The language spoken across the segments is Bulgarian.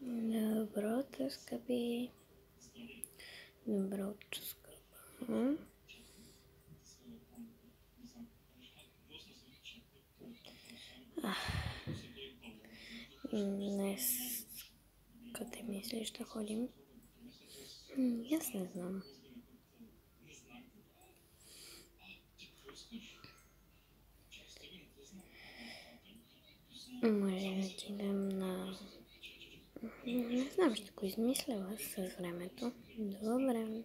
Добро утро, скъпи! Добро утро, скъпа! Днес къде мислиш да ходим? Аз не знам. Може да отидем на... Не знам, ще го измисля с времето. Добре.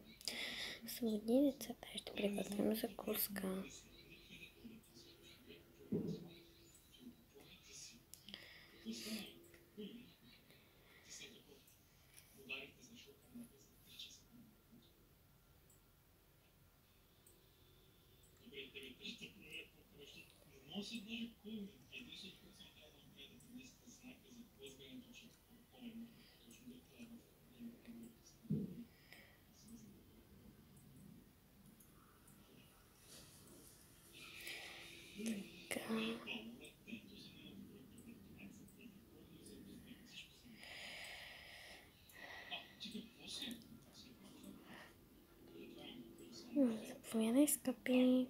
Освободи децата, ще приготвим закуска. Заповядай, скъпи.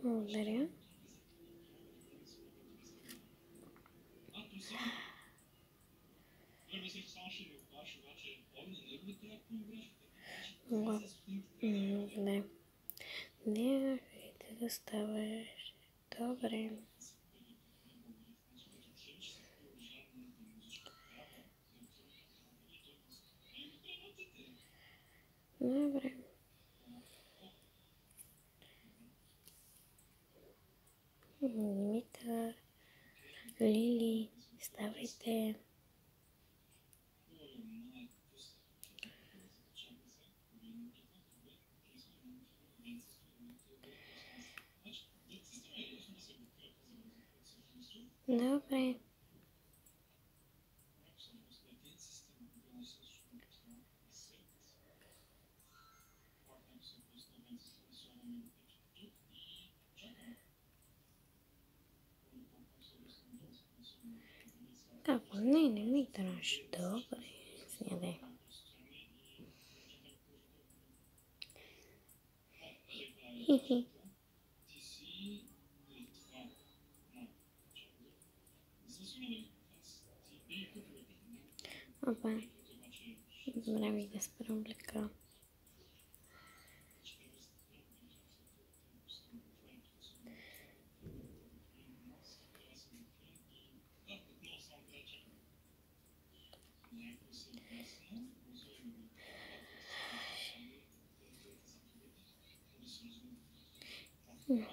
Благодаря. Не. Не, ти да ставаш. Добре. Добре. Димитър, Лили, ставайте. Добре. Како? Не ми трябваше. Добре. Снядай. Хи-хи. Опа. Забравих да спра облека.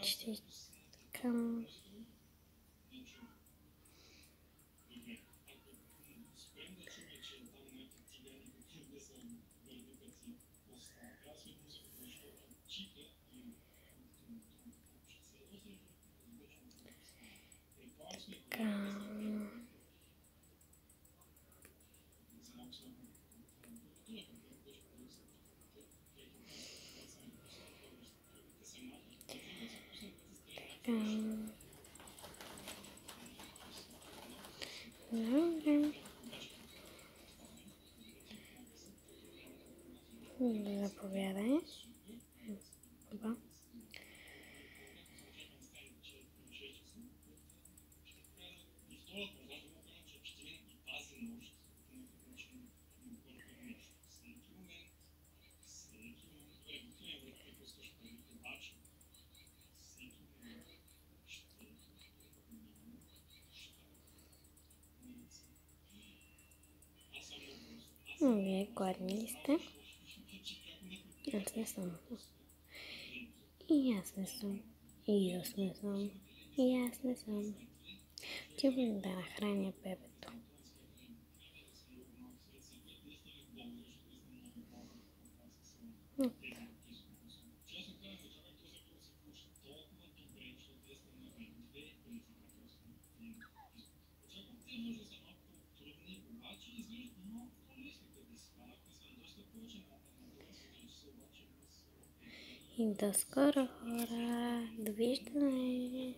Ще към... Добре. Заповядай. Опа. Вие гладни ли сте? Аз не съм. И аз не съм. И аз не съм. И аз не съм. Отивам да нахраня бебето. И до скоро, хора! Довиждане!